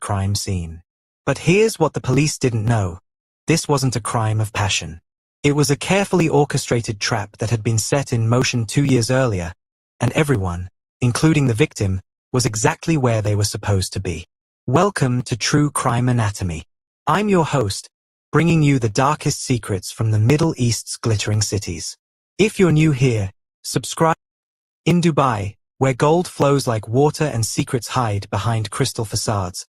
crime scene. But here's what the police didn't know. This wasn't a crime of passion. It was a carefully orchestrated trap that had been set in motion 2 years earlier, and everyone, including the victim, was exactly where they were supposed to be. Welcome to True Crime Anatomy. I'm your host, bringing you the darkest secrets from the Middle East's glittering cities. If you're new here, subscribe. In Dubai, where gold flows like water and secrets hide behind crystal facades,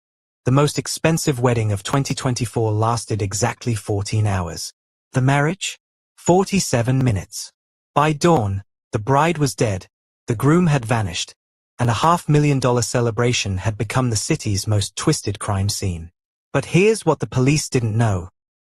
the most expensive wedding of 2024 lasted exactly 14 hours. The marriage? 47 minutes. By dawn, the bride was dead, the groom had vanished, and a $500,000 celebration had become the city's most twisted crime scene. But here's what the police didn't know.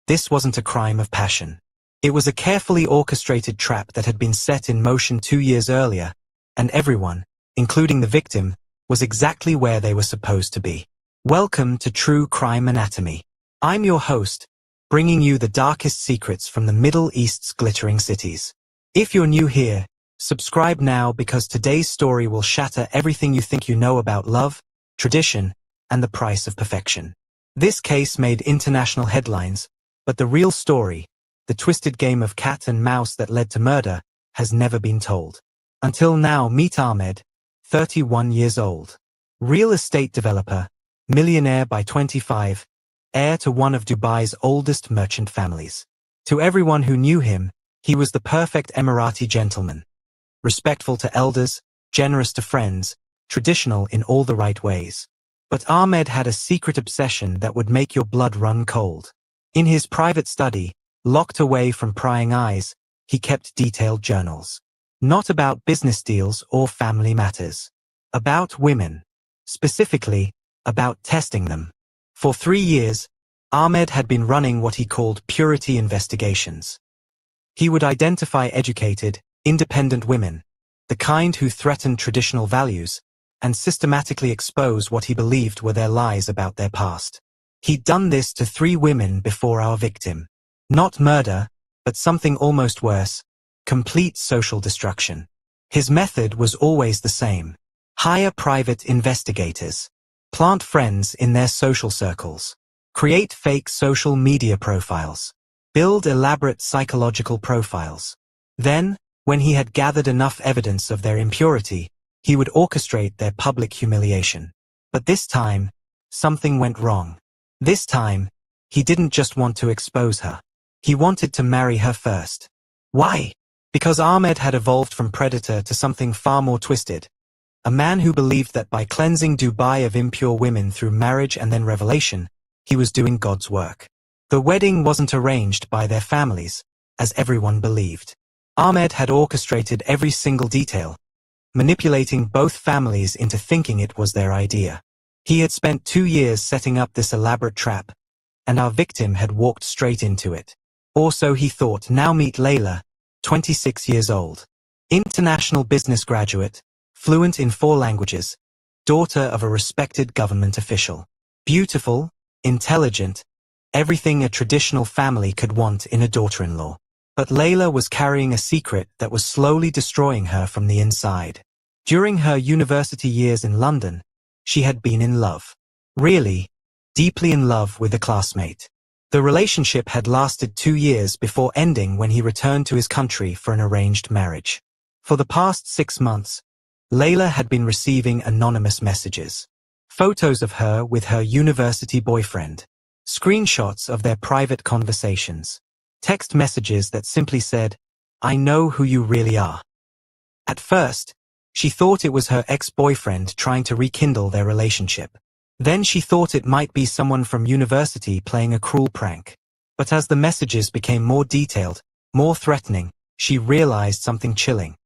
This wasn't a crime of passion. It was a carefully orchestrated trap that had been set in motion 2 years earlier, and everyone, including the victim, was exactly where they were supposed to be. Welcome to True Crime Anatomy. I'm your host, bringing you the darkest secrets from the Middle East's glittering cities. If you're new here, subscribe now because today's story will shatter everything you think you know about love, tradition, and the price of perfection. This case made international headlines, but the real story, the twisted game of cat and mouse that led to murder, has never been told. Until now, meet Ahmed, 31 years old. Real estate developer, millionaire by 25, heir to one of Dubai's oldest merchant families. To everyone who knew him, he was the perfect Emirati gentleman. Respectful to elders, generous to friends, traditional in all the right ways. But Ahmed had a secret obsession that would make your blood run cold. In his private study, locked away from prying eyes, he kept detailed journals. Not about business deals or family matters. About women. Specifically, about testing them. For 3 years, Ahmed had been running what he called purity investigations. He would identify educated, independent women, the kind who threatened traditional values, and systematically expose what he believed were their lies about their past. He'd done this to 3 women before our victim. Not murder, but something almost worse, complete social destruction. His method was always the same. Hire private investigators. Plant friends in their social circles. Create fake social media profiles. Build elaborate psychological profiles. Then, when he had gathered enough evidence of their impurity, he would orchestrate their public humiliation. But this time, something went wrong. This time, he didn't just want to expose her. He wanted to marry her first. Why? Because Ahmed had evolved from predator to something far more twisted. A man who believed that by cleansing Dubai of impure women through marriage and then revelation, he was doing God's work. The wedding wasn't arranged by their families, as everyone believed. Ahmed had orchestrated every single detail, manipulating both families into thinking it was their idea. He had spent 2 years setting up this elaborate trap, and our victim had walked straight into it. Or so he thought. Now meet Layla, 26 years old. International business graduate, fluent in 4 languages, daughter of a respected government official. Beautiful, intelligent, everything a traditional family could want in a daughter-in-law. But Layla was carrying a secret that was slowly destroying her from the inside. During her university years in London, she had been in love. Really, deeply in love with a classmate. The relationship had lasted 2 years before ending when he returned to his country for an arranged marriage. For the past 6 months, Layla had been receiving anonymous messages. Photos of her with her university boyfriend. Screenshots of their private conversations. Text messages that simply said, "I know who you really are." At first, she thought it was her ex-boyfriend trying to rekindle their relationship. Then she thought it might be someone from university playing a cruel prank. But as the messages became more detailed, more threatening, she realized something chilling.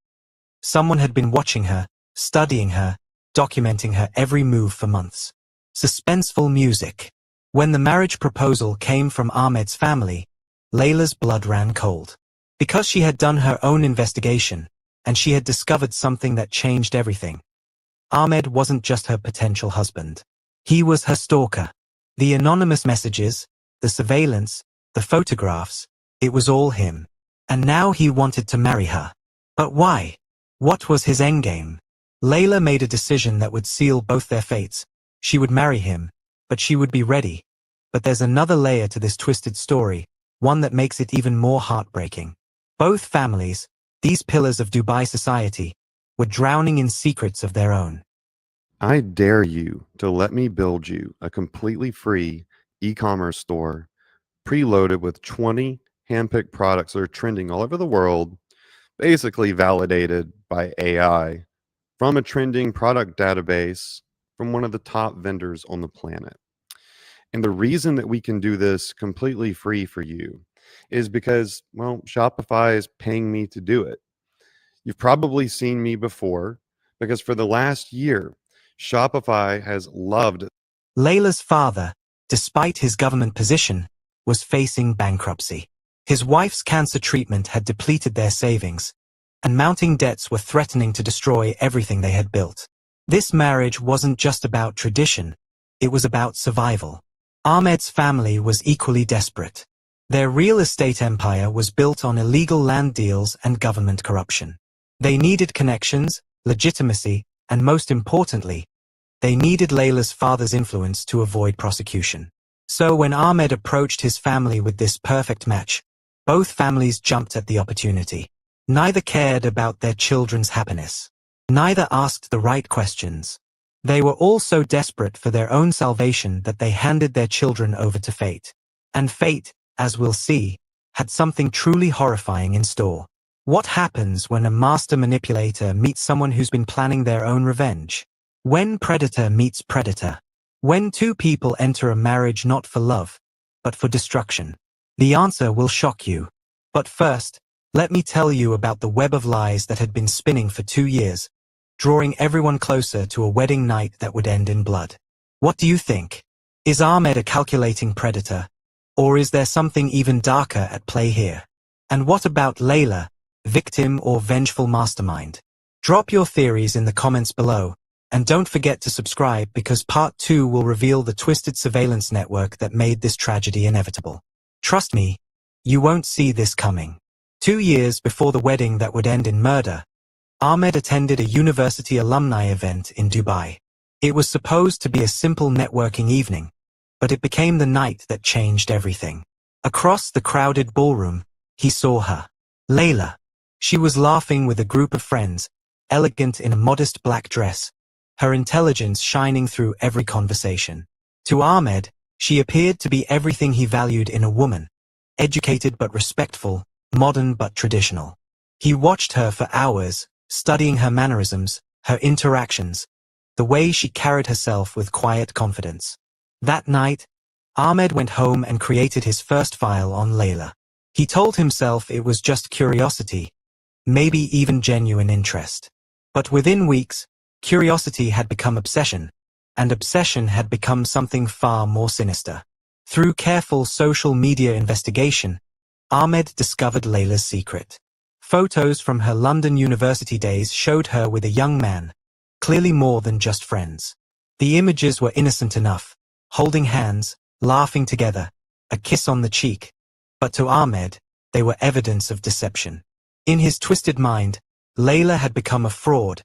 Someone had been watching her, studying her, documenting her every move for months. Suspenseful music. When the marriage proposal came from Ahmed's family, Layla's blood ran cold. Because she had done her own investigation, and she had discovered something that changed everything. Ahmed wasn't just her potential husband. He was her stalker. The anonymous messages, the surveillance, the photographs, it was all him. And now he wanted to marry her. But why? What was his endgame? Layla made a decision that would seal both their fates. She would marry him, but she would be ready. But there's another layer to this twisted story, one that makes it even more heartbreaking. Both families, these pillars of Dubai society, were drowning in secrets of their own. I dare you to let me build you a completely free e-commerce store preloaded with 20 handpicked products that are trending all over the world, basically validated by AI from a trending product database from one of the top vendors on the planet. And the reason that we can do this completely free for you is because, well, Shopify is paying me to do it. You've probably seen me before because for the last year, Shopify has loved. Layla's father, despite his government position, was facing bankruptcy. His wife's cancer treatment had depleted their savings, and mounting debts were threatening to destroy everything they had built. This marriage wasn't just about tradition, it was about survival. Ahmed's family was equally desperate. Their real estate empire was built on illegal land deals and government corruption. They needed connections, legitimacy, and most importantly, they needed Layla's father's influence to avoid prosecution. So when Ahmed approached his family with this perfect match, both families jumped at the opportunity. Neither cared about their children's happiness. Neither asked the right questions. They were all so desperate for their own salvation that they handed their children over to fate. And fate, as we'll see, had something truly horrifying in store. What happens when a master manipulator meets someone who's been planning their own revenge? When predator meets predator? When two people enter a marriage not for love, but for destruction? The answer will shock you. But first, let me tell you about the web of lies that had been spinning for 2 years, drawing everyone closer to a wedding night that would end in blood. What do you think? Is Ahmed a calculating predator? Or is there something even darker at play here? And what about Layla, victim or vengeful mastermind? Drop your theories in the comments below, and don't forget to subscribe because part 2 will reveal the twisted surveillance network that made this tragedy inevitable. Trust me, you won't see this coming. 2 years before the wedding that would end in murder, Ahmed attended a university alumni event in Dubai. It was supposed to be a simple networking evening, but it became the night that changed everything. Across the crowded ballroom, he saw her. Layla. She was laughing with a group of friends, elegant in a modest black dress, her intelligence shining through every conversation. To Ahmed, she appeared to be everything he valued in a woman, educated but respectful, modern but traditional. He watched her for hours, studying her mannerisms, her interactions, the way she carried herself with quiet confidence. That night, Ahmed went home and created his first file on Layla. He told himself it was just curiosity, maybe even genuine interest. But within weeks, curiosity had become obsession, and obsession had become something far more sinister. Through careful social media investigation, Ahmed discovered Layla's secret. Photos from her London university days showed her with a young man, clearly more than just friends. The images were innocent enough, holding hands, laughing together, a kiss on the cheek. But to Ahmed, they were evidence of deception. In his twisted mind, Layla had become a fraud,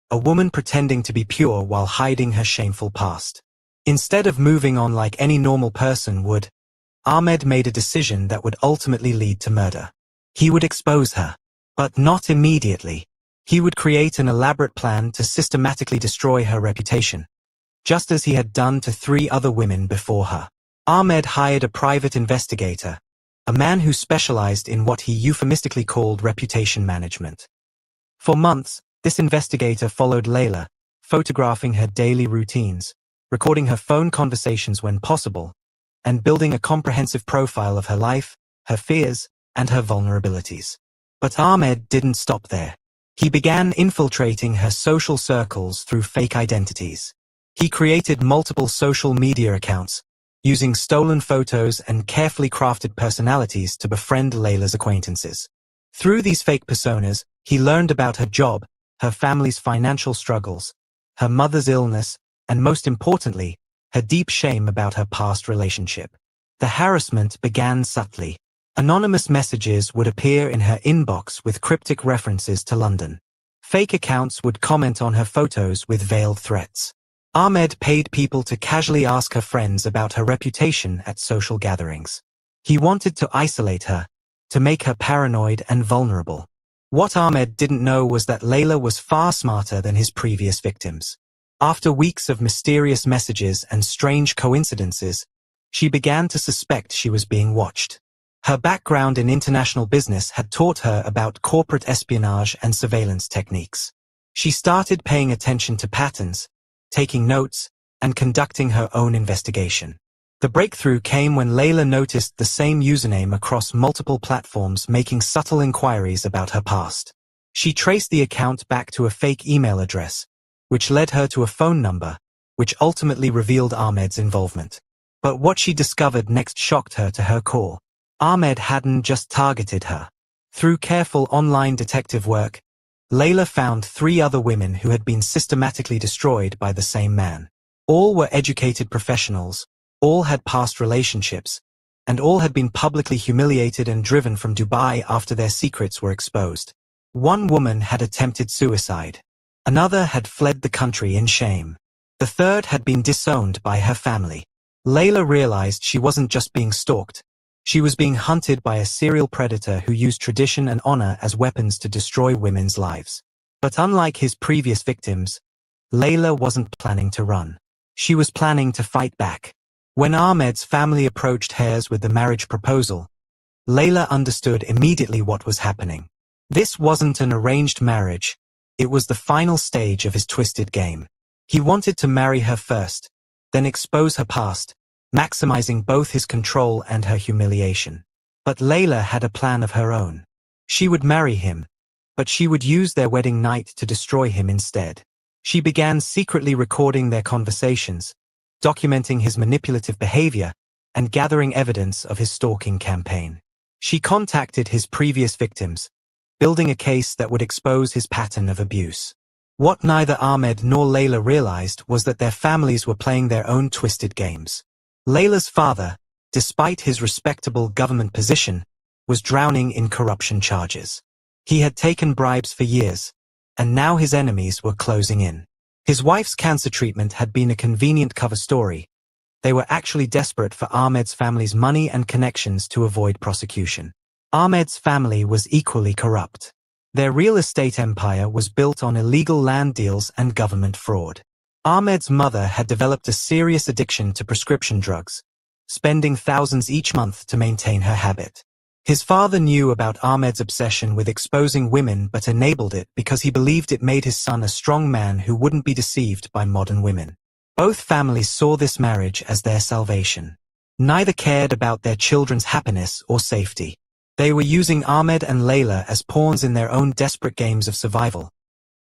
a woman pretending to be pure while hiding her shameful past. Instead of moving on like any normal person would, Ahmed made a decision that would ultimately lead to murder. He would expose her. But not immediately. He would create an elaborate plan to systematically destroy her reputation, just as he had done to 3 other women before her. Ahmed hired a private investigator, a man who specialized in what he euphemistically called reputation management. For months, this investigator followed Layla, photographing her daily routines, recording her phone conversations when possible, and building a comprehensive profile of her life, her fears, and her vulnerabilities. But Ahmed didn't stop there. He began infiltrating her social circles through fake identities. He created multiple social media accounts, using stolen photos and carefully crafted personalities to befriend Layla's acquaintances. Through these fake personas, he learned about her job, her family's financial struggles, her mother's illness, and most importantly, her deep shame about her past relationship. The harassment began subtly. Anonymous messages would appear in her inbox with cryptic references to London. Fake accounts would comment on her photos with veiled threats. Ahmed paid people to casually ask her friends about her reputation at social gatherings. He wanted to isolate her, to make her paranoid and vulnerable. What Ahmed didn't know was that Layla was far smarter than his previous victims. After weeks of mysterious messages and strange coincidences, she began to suspect she was being watched. Her background in international business had taught her about corporate espionage and surveillance techniques. She started paying attention to patterns, taking notes, and conducting her own investigation. The breakthrough came when Layla noticed the same username across multiple platforms, making subtle inquiries about her past. She traced the account back to a fake email address, which led her to a phone number, which ultimately revealed Ahmed's involvement. But what she discovered next shocked her to her core. Ahmed hadn't just targeted her. Through careful online detective work, Layla found 3 other women who had been systematically destroyed by the same man. All were educated professionals, all had past relationships, and all had been publicly humiliated and driven from Dubai after their secrets were exposed. One woman had attempted suicide. Another had fled the country in shame. The third had been disowned by her family. Layla realized she wasn't just being stalked. She was being hunted by a serial predator who used tradition and honor as weapons to destroy women's lives. But unlike his previous victims, Layla wasn't planning to run. She was planning to fight back. When Ahmed's family approached hers with the marriage proposal, Layla understood immediately what was happening. This wasn't an arranged marriage. It was the final stage of his twisted game. He wanted to marry her first, then expose her past, maximizing both his control and her humiliation. But Layla had a plan of her own. She would marry him, but she would use their wedding night to destroy him instead. She began secretly recording their conversations, documenting his manipulative behavior, and gathering evidence of his stalking campaign. She contacted his previous victims, building a case that would expose his pattern of abuse. What neither Ahmed nor Layla realized was that their families were playing their own twisted games. Layla's father, despite his respectable government position, was drowning in corruption charges. He had taken bribes for years, and now his enemies were closing in. His wife's cancer treatment had been a convenient cover story. They were actually desperate for Ahmed's family's money and connections to avoid prosecution. Ahmed's family was equally corrupt. Their real estate empire was built on illegal land deals and government fraud. Ahmed's mother had developed a serious addiction to prescription drugs, spending thousands each month to maintain her habit. His father knew about Ahmed's obsession with exposing women but enabled it because he believed it made his son a strong man who wouldn't be deceived by modern women. Both families saw this marriage as their salvation. Neither cared about their children's happiness or safety. They were using Ahmed and Layla as pawns in their own desperate games of survival,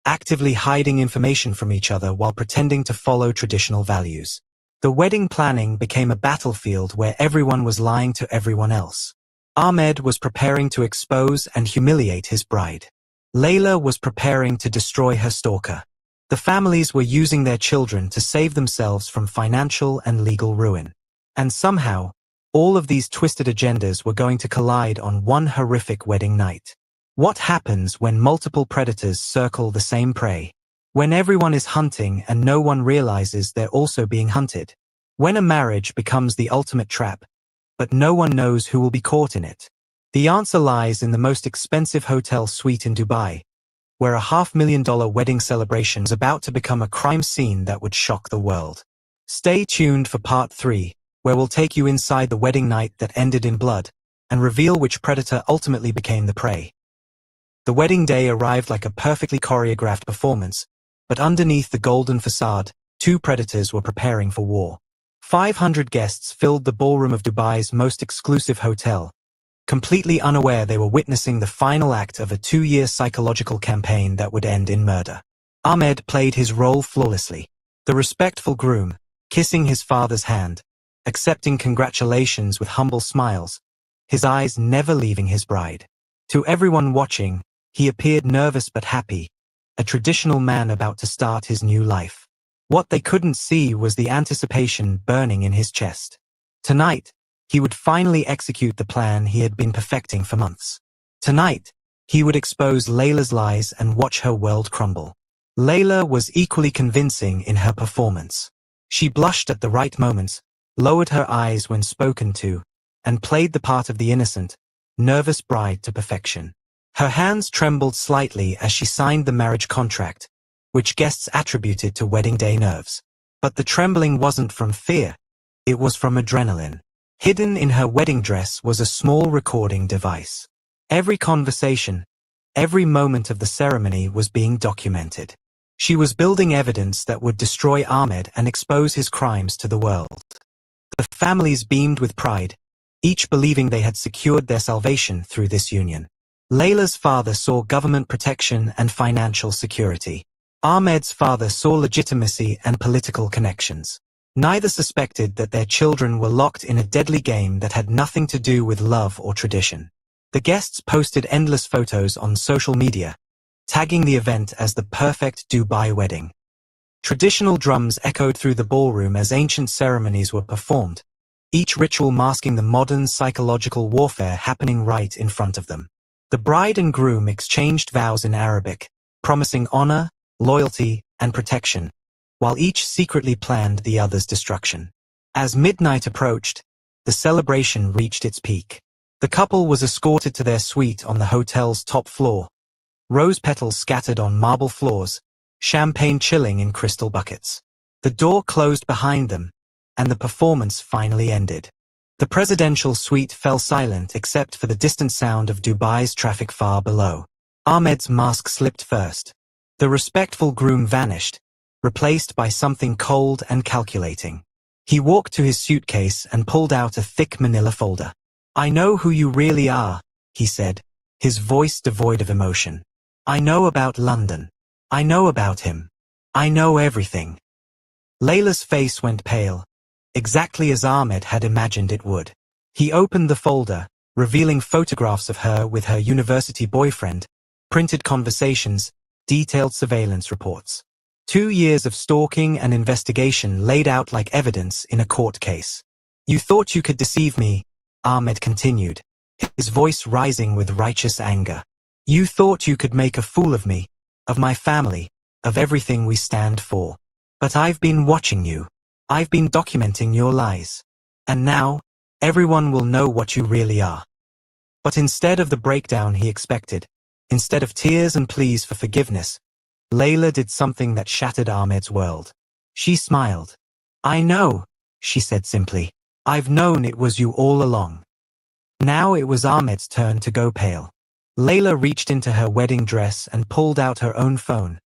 actively hiding information from each other while pretending to follow traditional values. The wedding planning became a battlefield where everyone was lying to everyone else. Ahmed was preparing to expose and humiliate his bride. Layla was preparing to destroy her stalker. The families were using their children to save themselves from financial and legal ruin. And somehow, all of these twisted agendas were going to collide on one horrific wedding night. What happens when multiple predators circle the same prey? When everyone is hunting and no one realizes they're also being hunted? When a marriage becomes the ultimate trap, but no one knows who will be caught in it? The answer lies in the most expensive hotel suite in Dubai, where a $500,000 wedding celebration is about to become a crime scene that would shock the world. Stay tuned for part 3, where we'll take you inside the wedding night that ended in blood, and reveal which predator ultimately became the prey. The wedding day arrived like a perfectly choreographed performance, but underneath the golden facade, 2 predators were preparing for war. 500 guests filled the ballroom of Dubai's most exclusive hotel, completely unaware they were witnessing the final act of a 2-year psychological campaign that would end in murder. Ahmed played his role flawlessly, the respectful groom, kissing his father's hand, accepting congratulations with humble smiles, his eyes never leaving his bride. To everyone watching, he appeared nervous but happy, a traditional man about to start his new life. What they couldn't see was the anticipation burning in his chest. Tonight, he would finally execute the plan he had been perfecting for months. Tonight, he would expose Layla's lies and watch her world crumble. Layla was equally convincing in her performance. She blushed at the right moments, lowered her eyes when spoken to, and played the part of the innocent, nervous bride to perfection. Her hands trembled slightly as she signed the marriage contract, which guests attributed to wedding day nerves. But the trembling wasn't from fear, it was from adrenaline. Hidden in her wedding dress was a small recording device. Every conversation, every moment of the ceremony was being documented. She was building evidence that would destroy Ahmed and expose his crimes to the world. The families beamed with pride, each believing they had secured their salvation through this union. Layla's father saw government protection and financial security. Ahmed's father saw legitimacy and political connections. Neither suspected that their children were locked in a deadly game that had nothing to do with love or tradition. The guests posted endless photos on social media, tagging the event as the perfect Dubai wedding. Traditional drums echoed through the ballroom as ancient ceremonies were performed, each ritual masking the modern psychological warfare happening right in front of them. The bride and groom exchanged vows in Arabic, promising honor, loyalty, and protection, while each secretly planned the other's destruction. As midnight approached, the celebration reached its peak. The couple was escorted to their suite on the hotel's top floor, rose petals scattered on marble floors, champagne chilling in crystal buckets. The door closed behind them, and the performance finally ended. The presidential suite fell silent except for the distant sound of Dubai's traffic far below. Ahmed's mask slipped first. The respectful groom vanished, replaced by something cold and calculating. He walked to his suitcase and pulled out a thick manila folder. "I know who you really are," he said, his voice devoid of emotion. "I know about London. I know about him. I know everything." Layla's face went pale, exactly as Ahmed had imagined it would. He opened the folder, revealing photographs of her with her university boyfriend, printed conversations, detailed surveillance reports. 2 years of stalking and investigation laid out like evidence in a court case. "You thought you could deceive me," Ahmed continued, his voice rising with righteous anger. "You thought you could make a fool of me, of my family, of everything we stand for. But I've been watching you. I've been documenting your lies. And now, everyone will know what you really are." But instead of the breakdown he expected, instead of tears and pleas for forgiveness, Layla did something that shattered Ahmed's world. She smiled. "I know," she said simply. "I've known it was you all along." Now it was Ahmed's turn to go pale. Layla reached into her wedding dress and pulled out her own phone,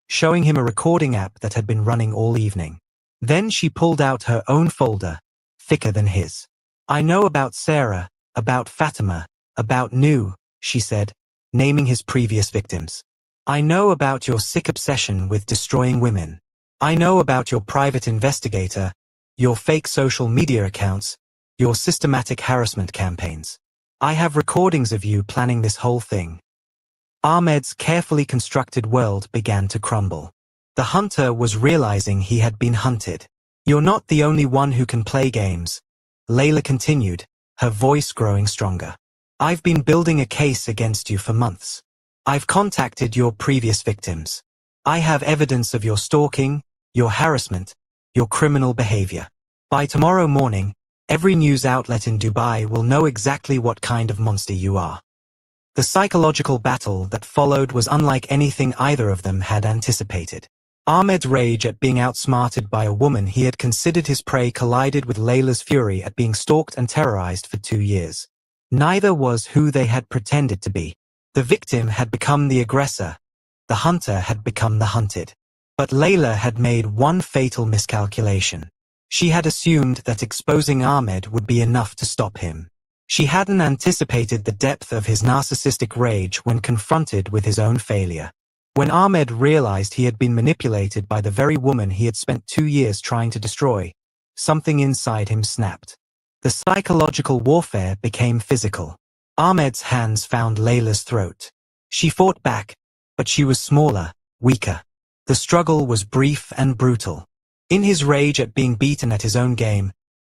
showing him a recording app that had been running all evening. Then she pulled out her own folder, thicker than his. "I know about Sarah, about Fatima, about Nu," she said, naming his previous victims. "I know about your sick obsession with destroying women. I know about your private investigator, your fake social media accounts, your systematic harassment campaigns. I have recordings of you planning this whole thing." Ahmed's carefully constructed world began to crumble. The hunter was realizing he had been hunted. "You're not the only one who can play games," Layla continued, her voice growing stronger. "I've been building a case against you for months. I've contacted your previous victims. I have evidence of your stalking, your harassment, your criminal behavior. By tomorrow morning, every news outlet in Dubai will know exactly what kind of monster you are." The psychological battle that followed was unlike anything either of them had anticipated. Ahmed's rage at being outsmarted by a woman he had considered his prey collided with Layla's fury at being stalked and terrorized for 2 years. Neither was who they had pretended to be. The victim had become the aggressor. The hunter had become the hunted. But Layla had made one fatal miscalculation. She had assumed that exposing Ahmed would be enough to stop him. She hadn't anticipated the depth of his narcissistic rage when confronted with his own failure. When Ahmed realized he had been manipulated by the very woman he had spent 2 years trying to destroy, something inside him snapped. The psychological warfare became physical. Ahmed's hands found Layla's throat. She fought back, but she was smaller, weaker. The struggle was brief and brutal. In his rage at being beaten at his own game,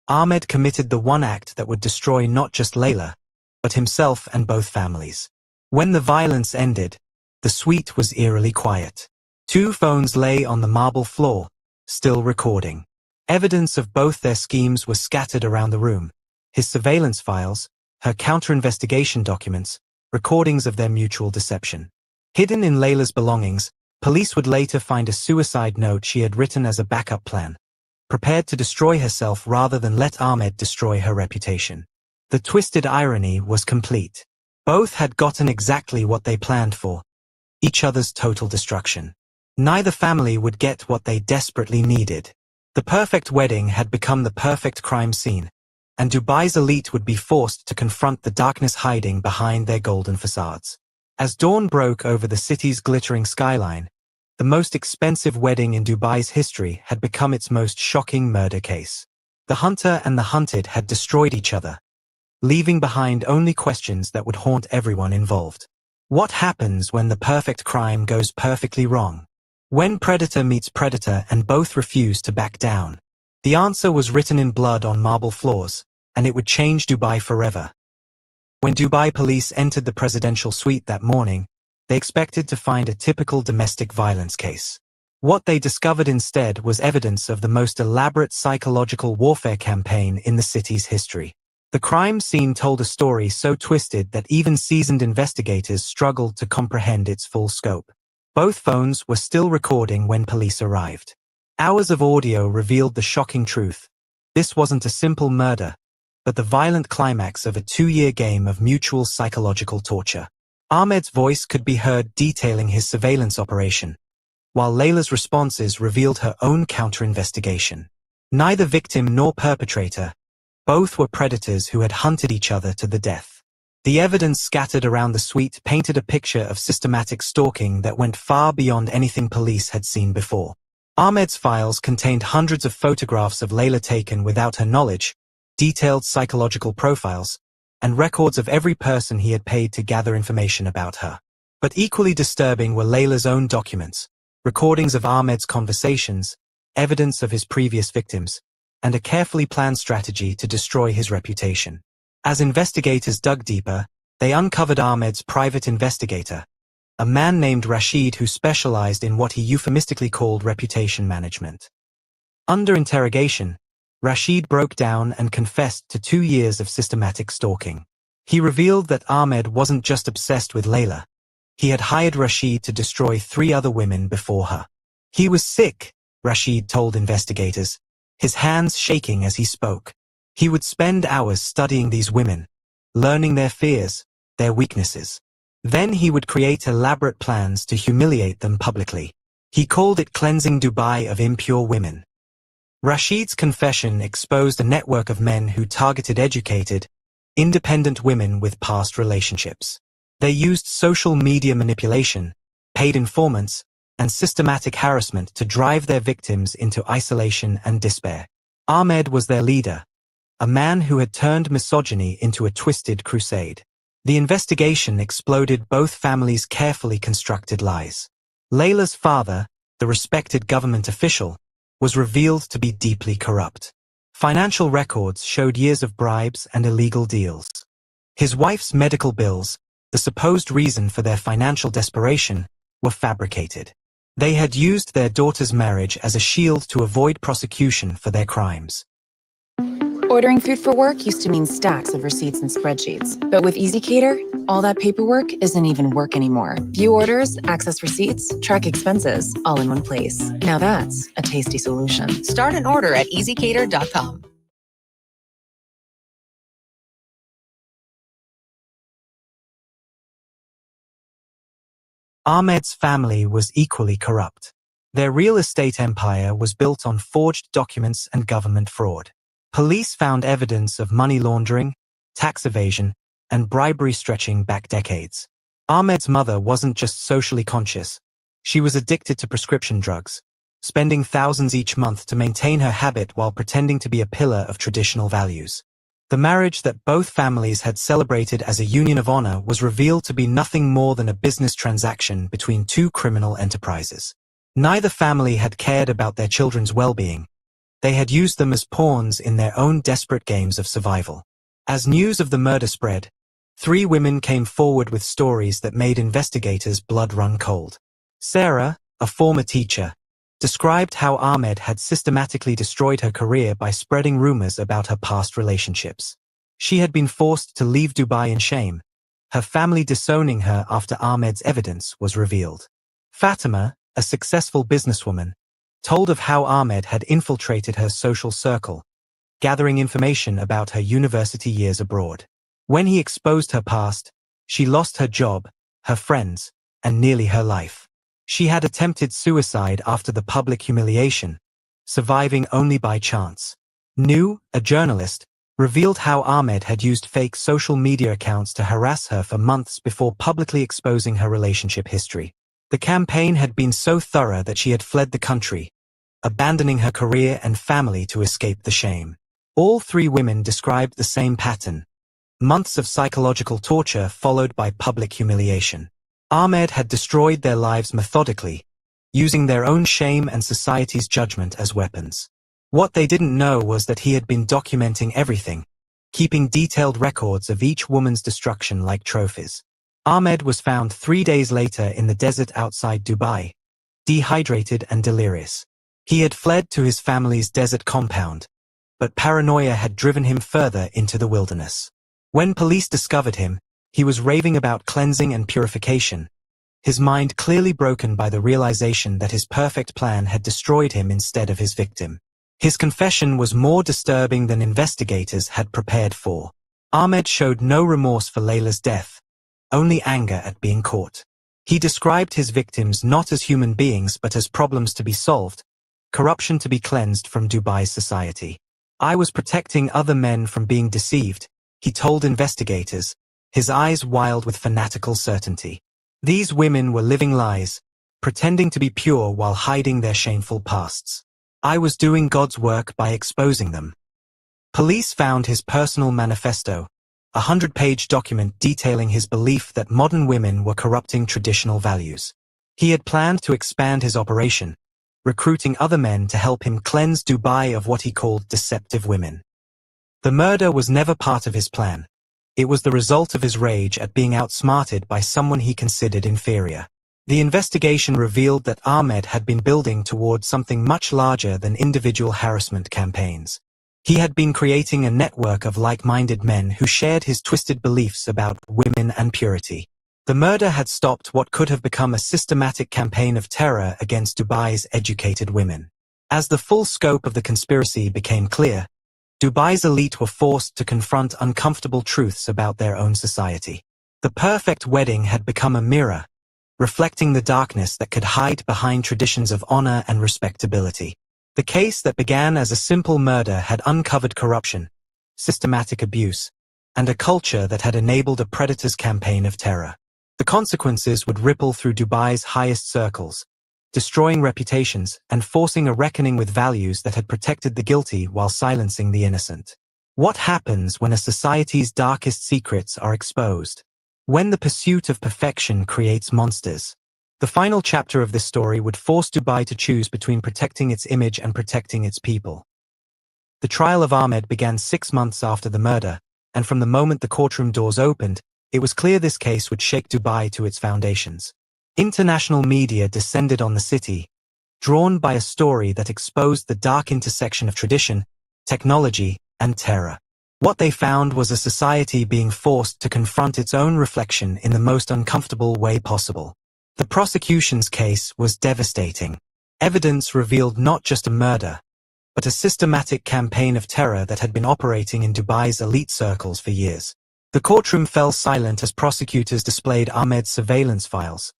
Ahmed committed the one act that would destroy not just Layla, but himself and both families. When the violence ended, the suite was eerily quiet. Two phones lay on the marble floor, still recording. Evidence of both their schemes was scattered around the room. His surveillance files, her counter-investigation documents, recordings of their mutual deception. Hidden in Layla's belongings, police would later find a suicide note she had written as a backup plan, prepared to destroy herself rather than let Ahmed destroy her reputation. The twisted irony was complete. Both had gotten exactly what they planned for, each other's total destruction. Neither family would get what they desperately needed. The perfect wedding had become the perfect crime scene, and Dubai's elite would be forced to confront the darkness hiding behind their golden facades. As dawn broke over the city's glittering skyline, the most expensive wedding in Dubai's history had become its most shocking murder case. The hunter and the hunted had destroyed each other, leaving behind only questions that would haunt everyone involved. What happens when the perfect crime goes perfectly wrong? When predator meets predator and both refuse to back down? The answer was written in blood on marble floors, and it would change Dubai forever. When Dubai police entered the presidential suite that morning, they expected to find a typical domestic violence case. What they discovered instead was evidence of the most elaborate psychological warfare campaign in the city's history. The crime scene told a story so twisted that even seasoned investigators struggled to comprehend its full scope. Both phones were still recording when police arrived. Hours of audio revealed the shocking truth. This wasn't a simple murder, but the violent climax of a 2-year game of mutual psychological torture. Ahmed's voice could be heard detailing his surveillance operation, while Layla's responses revealed her own counter-investigation. Neither victim nor perpetrator, both were predators who had hunted each other to the death. The evidence scattered around the suite painted a picture of systematic stalking that went far beyond anything police had seen before. Ahmed's files contained hundreds of photographs of Layla taken without her knowledge, detailed psychological profiles, and records of every person he had paid to gather information about her. But equally disturbing were Layla's own documents, recordings of Ahmed's conversations, evidence of his previous victims, and a carefully planned strategy to destroy his reputation. As investigators dug deeper, they uncovered Ahmed's private investigator, a man named Rashid who specialized in what he euphemistically called reputation management. Under interrogation, Rashid broke down and confessed to 2 years of systematic stalking. He revealed that Ahmed wasn't just obsessed with Layla. He had hired Rashid to destroy 3 other women before her. He was sick, Rashid told investigators, his hands shaking as he spoke. He would spend hours studying these women, learning their fears, their weaknesses. Then he would create elaborate plans to humiliate them publicly. He called it cleansing Dubai of impure women. Rashid's confession exposed a network of men who targeted educated, independent women with past relationships. They used social media manipulation, paid informants, and systematic harassment to drive their victims into isolation and despair. Ahmed was their leader, a man who had turned misogyny into a twisted crusade. The investigation exploded both families' carefully constructed lies. Layla's father, the respected government official, was revealed to be deeply corrupt. Financial records showed years of bribes and illegal deals. His wife's medical bills, the supposed reason for their financial desperation, were fabricated. They had used their daughter's marriage as a shield to avoid prosecution for their crimes. Ordering food for work used to mean stacks of receipts and spreadsheets. But with EasyCater, all that paperwork isn't even work anymore. View orders, access receipts, track expenses, all in one place. Now that's a tasty solution. Start an order at easycater.com. Ahmed's family was equally corrupt. Their real estate empire was built on forged documents and government fraud. Police found evidence of money laundering, tax evasion, and bribery stretching back decades. Ahmed's mother wasn't just socially conscious. She was addicted to prescription drugs, spending thousands each month to maintain her habit while pretending to be a pillar of traditional values. The marriage that both families had celebrated as a union of honor was revealed to be nothing more than a business transaction between 2 criminal enterprises. Neither family had cared about their children's well-being. They had used them as pawns in their own desperate games of survival. As news of the murder spread, 3 women came forward with stories that made investigators' blood run cold. Sarah, a former teacher, described how Ahmed had systematically destroyed her career by spreading rumors about her past relationships. She had been forced to leave Dubai in shame, her family disowning her after Ahmed's evidence was revealed. Fatima, a successful businesswoman, told of how Ahmed had infiltrated her social circle, gathering information about her university years abroad. When he exposed her past, she lost her job, her friends, and nearly her life. She had attempted suicide after the public humiliation, surviving only by chance. New, a journalist, revealed how Ahmed had used fake social media accounts to harass her for months before publicly exposing her relationship history. The campaign had been so thorough that she had fled the country, abandoning her career and family to escape the shame. All three women described the same pattern: months of psychological torture followed by public humiliation. Ahmed had destroyed their lives methodically, using their own shame and society's judgment as weapons. What they didn't know was that he had been documenting everything, keeping detailed records of each woman's destruction like trophies. Ahmed was found 3 days later in the desert outside Dubai, dehydrated and delirious. He had fled to his family's desert compound, but paranoia had driven him further into the wilderness. When police discovered him, he was raving about cleansing and purification, his mind clearly broken by the realization that his perfect plan had destroyed him instead of his victim. His confession was more disturbing than investigators had prepared for. Ahmed showed no remorse for Layla's death, only anger at being caught. He described his victims not as human beings but as problems to be solved, corruption to be cleansed from Dubai's society. "I was protecting other men from being deceived," he told investigators, his eyes wild with fanatical certainty. These women were living lies, pretending to be pure while hiding their shameful pasts. "I was doing God's work by exposing them." Police found his personal manifesto, a 100-page document detailing his belief that modern women were corrupting traditional values. He had planned to expand his operation, recruiting other men to help him cleanse Dubai of what he called deceptive women. The murder was never part of his plan. It was the result of his rage at being outsmarted by someone he considered inferior. The investigation revealed that Ahmed had been building towards something much larger than individual harassment campaigns. He had been creating a network of like-minded men who shared his twisted beliefs about women and purity. The murder had stopped what could have become a systematic campaign of terror against Dubai's educated women. As the full scope of the conspiracy became clear, Dubai's elite were forced to confront uncomfortable truths about their own society. The perfect wedding had become a mirror, reflecting the darkness that could hide behind traditions of honor and respectability. The case that began as a simple murder had uncovered corruption, systematic abuse, and a culture that had enabled a predator's campaign of terror. The consequences would ripple through Dubai's highest circles, destroying reputations and forcing a reckoning with values that had protected the guilty while silencing the innocent. What happens when a society's darkest secrets are exposed? When the pursuit of perfection creates monsters? The final chapter of this story would force Dubai to choose between protecting its image and protecting its people. The trial of Ahmed began 6 months after the murder, and from the moment the courtroom doors opened, it was clear this case would shake Dubai to its foundations. International media descended on the city, drawn by a story that exposed the dark intersection of tradition, technology, and terror. What they found was a society being forced to confront its own reflection in the most uncomfortable way possible. The prosecution's case was devastating. Evidence revealed not just a murder, but a systematic campaign of terror that had been operating in Dubai's elite circles for years. The courtroom fell silent as prosecutors displayed Ahmed's surveillance files,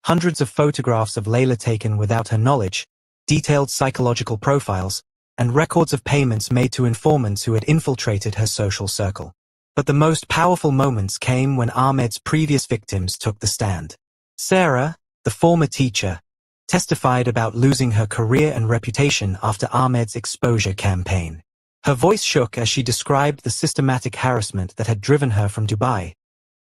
hundreds of photographs of Layla taken without her knowledge, detailed psychological profiles, and records of payments made to informants who had infiltrated her social circle. But the most powerful moments came when Ahmed's previous victims took the stand. Sarah, the former teacher, testified about losing her career and reputation after Ahmed's exposure campaign. Her voice shook as she described the systematic harassment that had driven her from Dubai,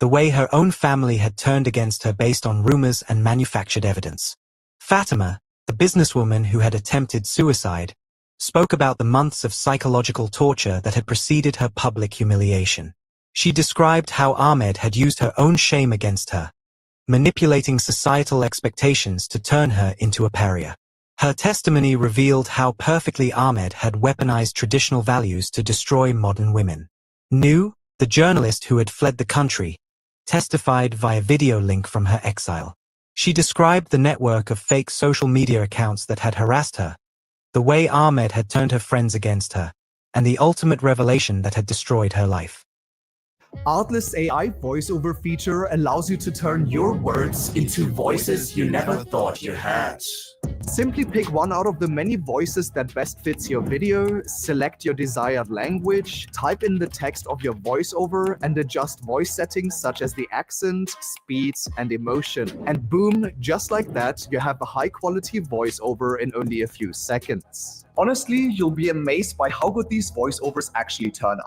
the way her own family had turned against her based on rumors and manufactured evidence. Fatima, the businesswoman who had attempted suicide, spoke about the months of psychological torture that had preceded her public humiliation. She described how Ahmed had used her own shame against her, manipulating societal expectations to turn her into a pariah. Her testimony revealed how perfectly Ahmed had weaponized traditional values to destroy modern women. Nu, the journalist who had fled the country, testified via video link from her exile. She described the network of fake social media accounts that had harassed her, the way Ahmed had turned her friends against her, and the ultimate revelation that had destroyed her life. Artless AI voiceover feature allows you to turn your words into voices you never thought you had. Simply pick one out of the many voices that best fits your video, select your desired language, type in the text of your voiceover, and adjust voice settings such as the accent, speed, and emotion. And boom, just like that, you have a high-quality voiceover in only a few seconds. Honestly, you'll be amazed by how good these voiceovers actually turn out.